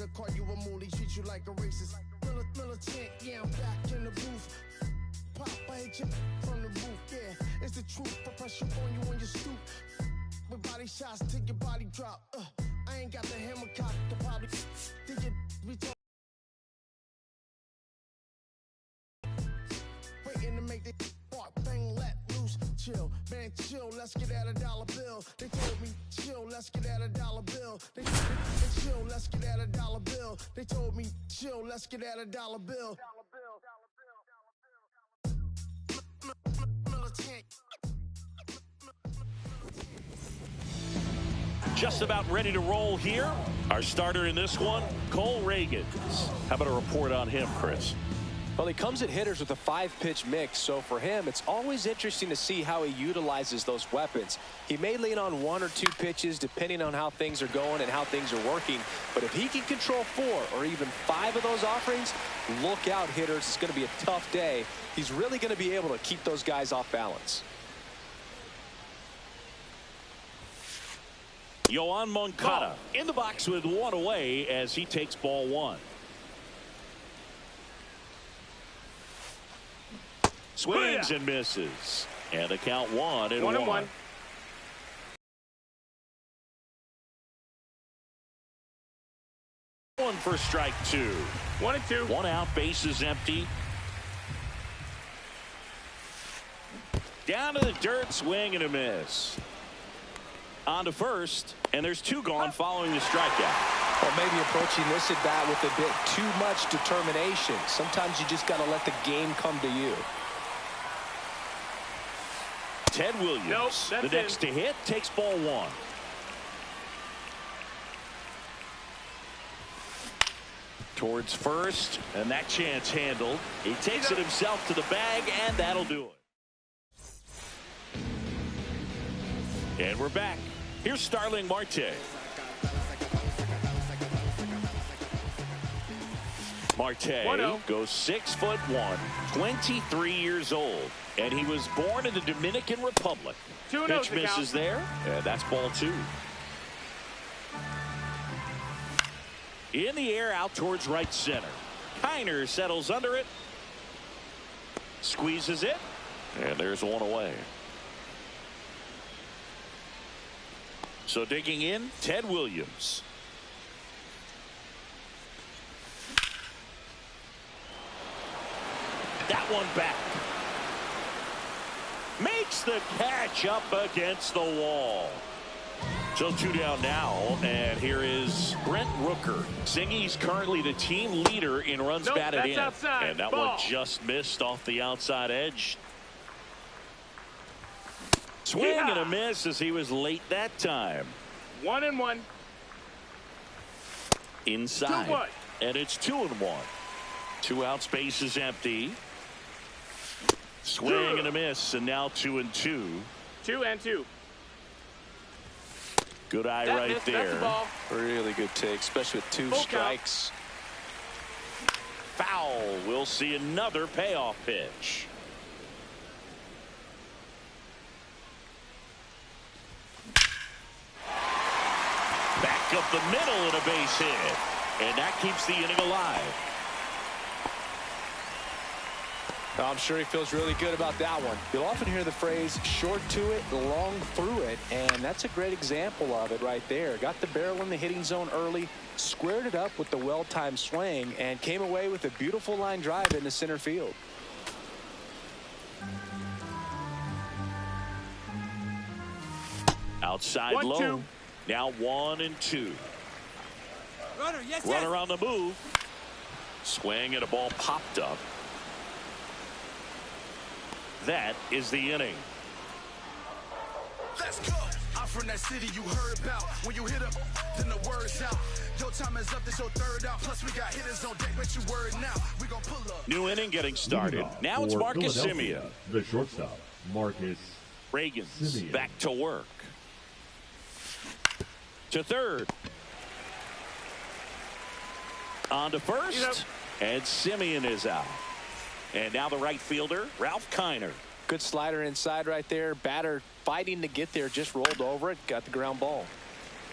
Call you a moolie, treat you like a racist. Militant, yeah, I'm back in the booth. Pop, I hit you from the roof, yeah. It's the truth, I pressure on you when you stoop. With body shots till your body drop. I ain't got the hammer cock to probably think it be waiting to make the spark bang let loose. Chill, man, chill, let's get at $1 bill. They told me, chill, let's get at $1 bill. They chill, let's get at $1 bill. They told me, chill, let's get at $1 bill. Just about ready to roll here. Our starter in this one, Cole Reagans. How about a report on him, Chris? Well, he comes at hitters with a 5-pitch mix, so for him, it's always interesting to see how he utilizes those weapons. He may lean on 1 or 2 pitches depending on how things are going and how things are working, but if he can control 4 or even 5 of those offerings, look out, hitters. It's going to be a tough day. He's really going to be able to keep those guys off balance. Yoan Moncada in the box with 1 away as he takes ball 1. Swings and misses. And the count 1-1. 1-1. One for strike 2. 1-2. 1 out, bases empty. Down to the dirt, swing and a miss. On to first, and there's 2 gone following the strikeout. Well, maybe approaching this at bat with a bit too much determination. Sometimes you just got to let the game come to you. Ted Williams, the next to hit, takes ball 1. Towards first, and that chance handled. He takes it himself to the bag, and that'll do it. And we're back. Here's Starling Marte. Marte goes 6'1", 23 years old, and he was born in the Dominican Republic. Pitch misses there, and that's ball 2. In the air, out towards right center. Kiner settles under it, squeezes it, and there's 1 away. So digging in, Ted Williams. That one back. Makes the catch up against the wall. So 2 down now, and here is Brent Rooker. Singy's currently the team leader in runs batted in. Outside. And that one just missed off the outside edge. Swing and a miss as he was late that time. 1-1. Inside. 2-1. And it's 2-1. 2 outs, base is empty. Swing and a miss, and now 2-2. 2-2. Good eye right there. Really good take, especially with 2 strikes. Foul. We'll see another payoff pitch. Back up the middle and a base hit. And that keeps the inning alive. I'm sure he feels really good about that one. You'll often hear the phrase short to it, long through it, and that's a great example of it right there. Got the barrel in the hitting zone early, squared it up with the well-timed swing, and came away with a beautiful line drive into center field. Outside low. Now 1-2. Runner on the move. Swing and a ball popped up. That is the inning. Let's go. I'm from that city you heard about. When you hit up, then the word's out. Your time is up, this your 3rd out. Plus we got hitters on deck, let you word now. We gon' pull up. New inning getting started. Now it's Marcus Semien. The shortstop, Marcus Reagans back to work. To third. On to first. And Semien is out. And now the right fielder, Ralph Kiner. Good slider inside right there. Batter fighting to get there, just rolled over it, got the ground ball.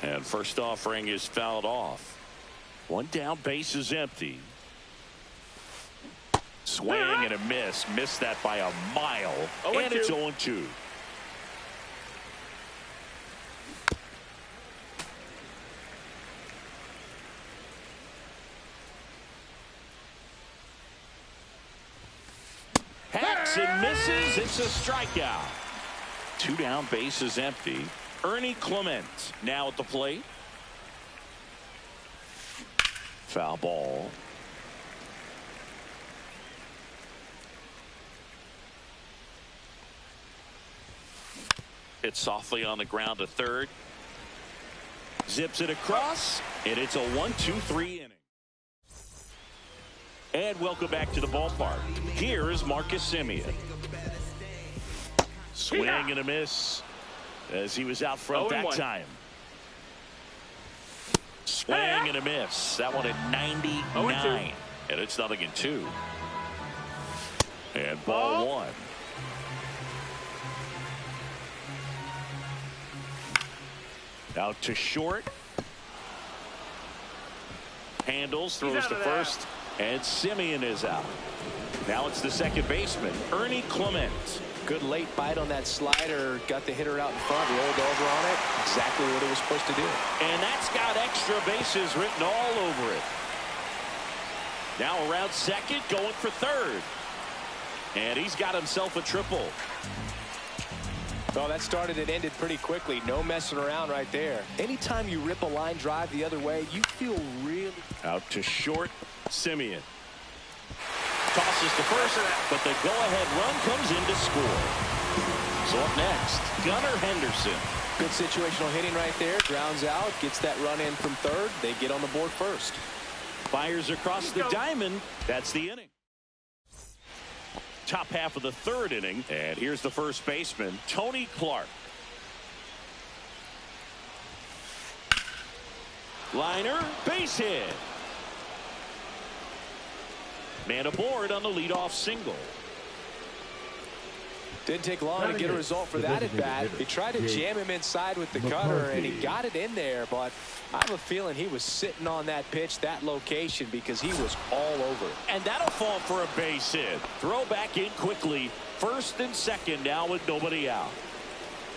And first offering is fouled off. One down, base is empty. Swing and a miss. Missed that by a mile. And it's 0-2. Hacks and misses. It's a strikeout. Two down, base is empty. Ernie Clement now at the plate. Foul ball. Hit softly on the ground to third. Zips it across, and it's a 1-2-3 inning. And welcome back to the ballpark. Here is Marcus Semien. Swing and a miss as he was out front that time. Swing and a miss. That one at 99. And it's 0-2. And ball one. Out to short. Handles, throws to first. And Semien is out. Now it's the second baseman, Ernie Clement. Good late bite on that slider. Got the hitter out in front, rolled over on it. Exactly what it was supposed to do. And that's got extra bases written all over it. Now around second, going for third. And he's got himself a triple. Well, that started and ended pretty quickly. No messing around right there. Anytime you rip a line drive the other way, you feel really... Out to short, Semien. Tosses to first, but the go-ahead run comes in to score. So up next, Gunnar Henderson. Good situational hitting right there. Grounds out, gets that run in from third. They get on the board first. Fires across the diamond. That's the inning. Top half of the third inning, and here's the first baseman, Tony Clark. Liner, base hit. Man aboard on the leadoff single. Didn't take long to get a result for that at bat. He tried to jam him inside with the cutter, and he got it in there, but I have a feeling he was sitting on that pitch, that location, because he was all over it. And that'll fall for a base hit. Throw back in quickly. First and second now with nobody out.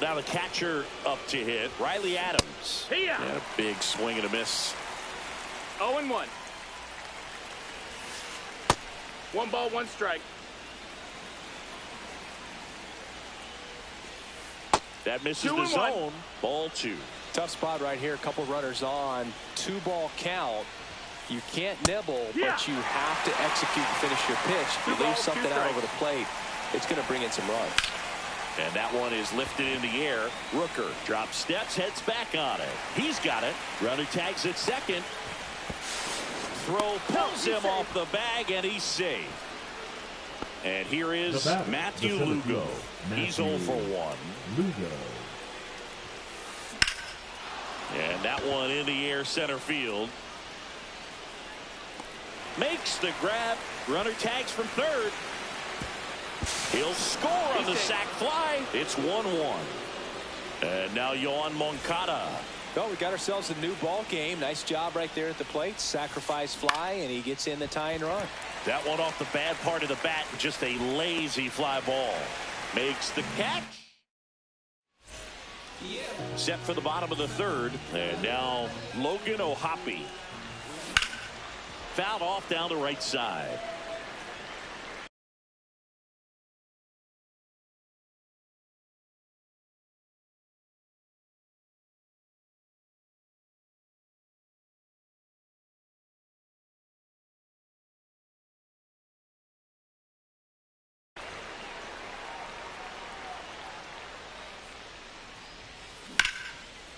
Now the catcher up to hit, Riley Adams. And a big swing and a miss. 0-1. 1 ball, 1 strike. That misses the zone. Ball 2. Tough spot right here. A couple runners on. 2-ball count. You can't nibble, but you have to execute and finish your pitch. If you leave something out over the plate, it's going to bring in some runs. And that one is lifted in the air. Rooker drops steps, heads back on it. He's got it. Runner tags at second. Throw pulls him off the bag, and he's safe. And here is Matthew Lugo. He's 0 for 1. Lugo. And that one in the air center field. Makes the grab. Runner tags from third. He'll score on the sac fly. It's 1-1. And now Yohan Moncada. Well, we got ourselves a new ball game. Nice job right there at the plate. Sacrifice fly, and he gets in the tying run. That one off the bad part of the bat. Just a lazy fly ball. Makes the catch. Set for the bottom of the third. And now Logan O'Hoppe. Fouled off down the right side.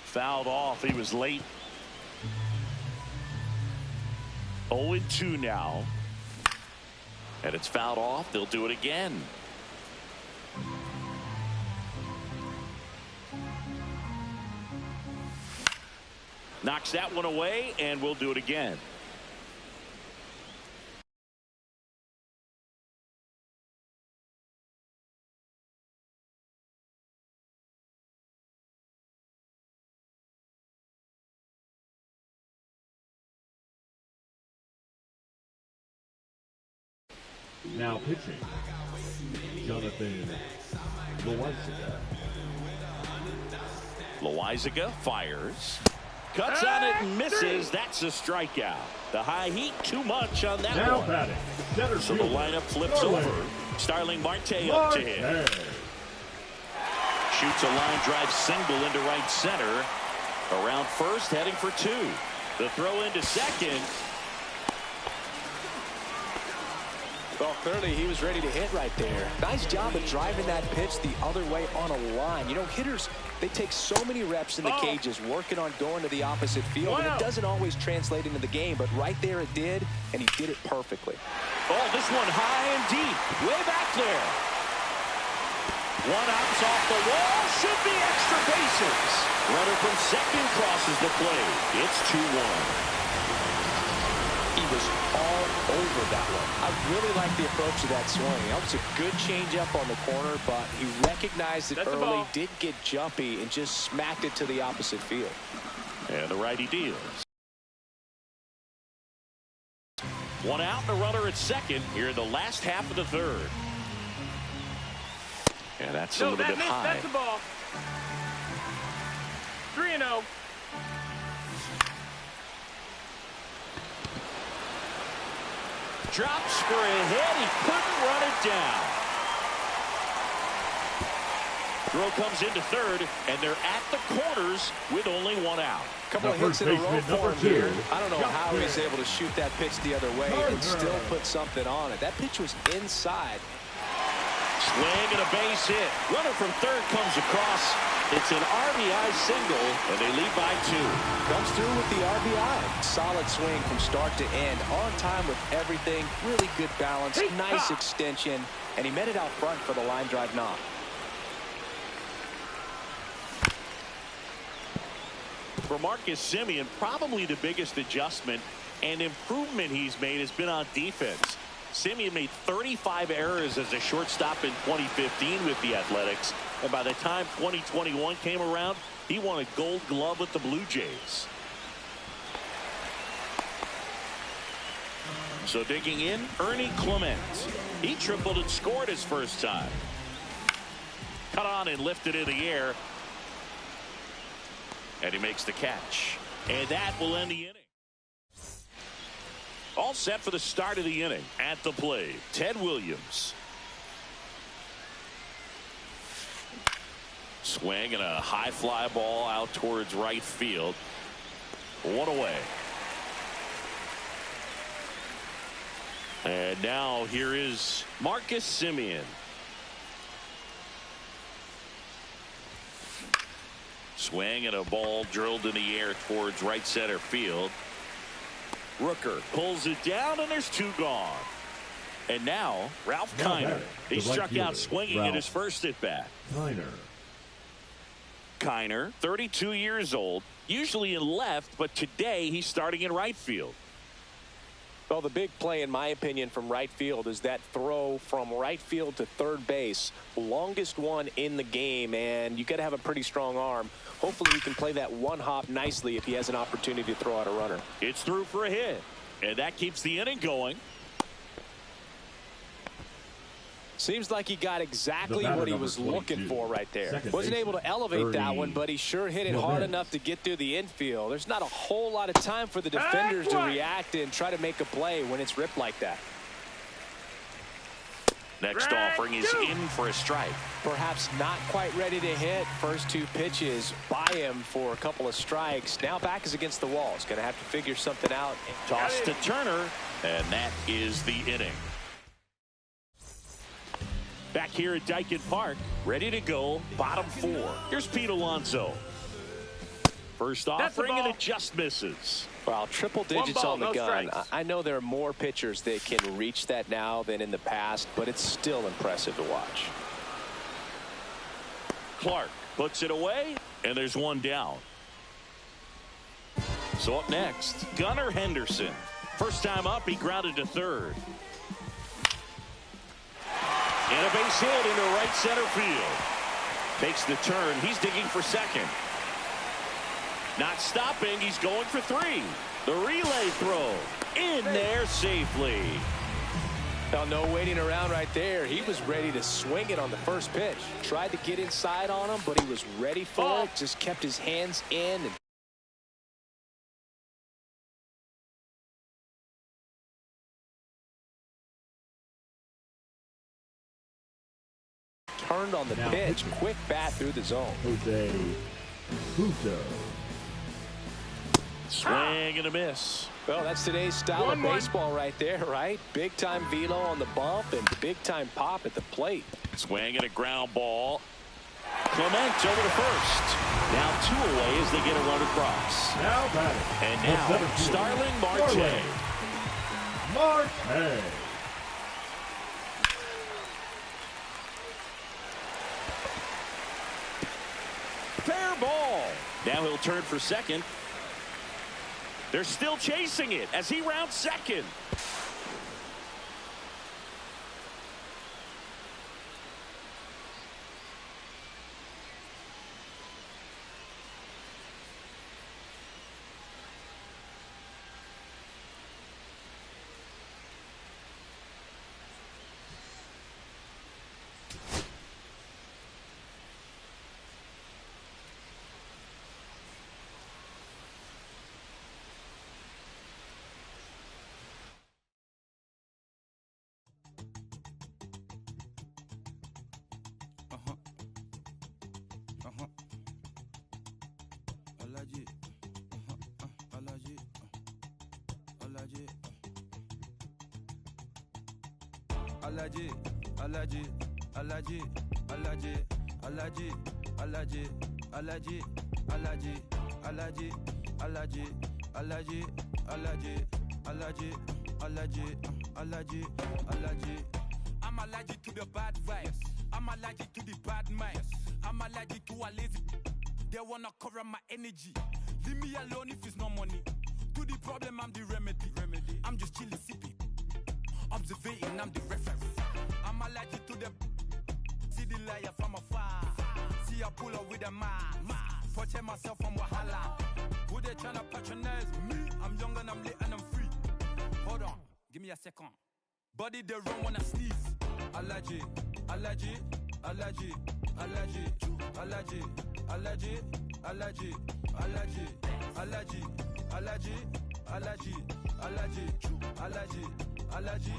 Fouled off. He was late. 0-2 now. And it's fouled off. They'll do it again. Knocks that one away, and we'll do it again. Now pitching, Jonathan Loizaga. Loizaga fires. Cuts on it and misses. That's a strikeout. The high heat, too much on that Now one. batting, center So the fielder, lineup flips Starling over. Starling Marte up to hit. Marte. Shoots a line drive single into right center. Around first, heading for two. The throw into second. Well, clearly he was ready to hit right there. Nice job of driving that pitch the other way on a line. You know, hitters, they take so many reps in the cages working on going to the opposite field, and it doesn't always translate into the game, but right there it did, and he did it perfectly. Oh, this one high and deep, way back there. One out's off the wall, should be extra bases. Runner from second crosses the plate. It's 2-1. He was all over that one. I really like the approach of that swing. That was a good changeup on the corner, but he recognized it early, did get jumpy, and just smacked it to the opposite field. And the righty deals. One out and a runner at second here in the last half of the third. And that's a little bit high. That's the ball. 3-0. Drops for a hit. He couldn't run it down. Throw comes into third, and they're at the corners with only one out. Couple of hits in a row for him here. I don't know how he's able to shoot that pitch the other way and still put something on it. That pitch was inside. Swing and a base hit. Runner from third comes across. It's an RBI single, and they lead by 2. Comes through with the RBI. Solid swing from start to end. On time with everything. Really good balance. Nice extension. And he met it out front for the line drive knock. For Marcus Semien, probably the biggest adjustment and improvement he's made has been on defense. Semien made 35 errors as a shortstop in 2015 with the Athletics, and by the time 2021 came around, he won a Gold Glove with the Blue Jays. So digging in, Ernie Clement. He tripled and scored his first time. Cut on and lifted in the air. And he makes the catch. And that will end the inning. All set for the start of the inning. At the plate, Ted Williams. Swing and a high fly ball out towards right field. One away. And now here is Marcus Semien. Swing and a ball drilled in the air towards right center field. Rooker pulls it down, and there's 2 gone. And now Ralph Kiner. He struck out swinging in his first at bat. Kiner, 32 years old, usually in left, but today he's starting in right field. Well, the big play, in my opinion, from right field is that throw from right field to third base. Longest one in the game, and you got to have a pretty strong arm. Hopefully he can play that one hop nicely if he has an opportunity to throw out a runner. It's through for a hit, and that keeps the inning going. Seems like he got exactly what he was looking for right there. Wasn't able to elevate that one, but he sure hit it hard enough to get through the infield. There's not a whole lot of time for the defenders to react and try to make a play when it's ripped like that. Next offering is in for a strike. Perhaps not quite ready to hit. First 2 pitches by him for a couple of strikes. Now back is against the wall. He's going to have to figure something out. Toss to Turner, and that is the inning. Back here at Dyken Park, ready to go, bottom 4. Here's Pete Alonso. First offering, and it just misses. Well, triple digits on the gun. I know there are more pitchers that can reach that now than in the past, but it's still impressive to watch. Clark puts it away, and there's 1 down. So up next, Gunnar Henderson. First time up, he grounded to third. And a base hit into right center field. Takes the turn. He's digging for second. Not stopping. He's going for 3. The relay throw in there safely. Now, no waiting around right there. He was ready to swing it on the first pitch. Tried to get inside on him, but he was ready for it. Just kept his hands in. And turned on the pitch. Quick bat through the zone. Jose Buto. Swing and a miss. Well, that's today's style of baseball right there, right? Big-time velo on the bump and big-time pop at the plate. Swing and a ground ball. Clement over to first. Now 2 away as they get a run across. Now batting. And now Starling Marte. Marte. Fair ball. Now he'll turn for second. They're still chasing it as he rounds second. Alaji, Alaji, Alaji, Alaji, Alaji, Alaji, Alaji, Alaji, Alaji, Alaji, Alaji, Alaji, Alaji, Alaji, Alaji, Alaji. I'm allergic to the bad vibes. I'm allergic to the bad minds. I'm allergic to a lazy. They wanna cover my energy. Leave me alone if it's no money. To the problem, I'm the remedy. I'm just chilling, sipping. Observating, I'm the referee. I'm allergic to the see the liar from afar. See I pull up with a mask. Protect myself from wahala. Who they tryna patronize me? I'm young and I'm lit and I'm free. Hold on, give me a second. Body they run when I sneeze. Allergy, allergy, allergy, allergy, allergy, allergy, allergy, allergy, allergy, allergy, allergy, allergy, allergy. Allergy,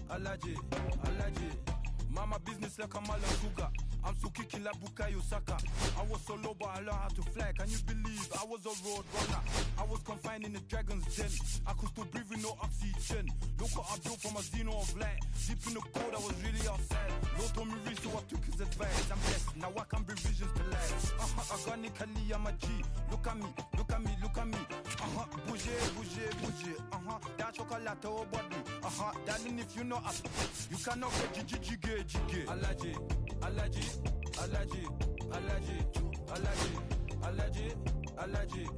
allergy, allergy. Mama business like I'm all sugar. I'm Suki Killer Bukayo Saka. I was so low, but I learned how to fly. Can you believe I was a road runner? I was confined in the dragon's den. I could still breathe with no oxygen. Look what I built from a xeno of light. Deep in the cold, I was really outside. Lord told me reach, so I took his advice. I'm blessed, now I can bring visions to life. Organically, I'm a G. Look at me, look at me, look at me. Bouger, bouger, bouger. That chocolate over body. Darling, if you know us, you cannot get jiggy. Allergy, allergy, allergy, allergy, allergy, allergy, allergy.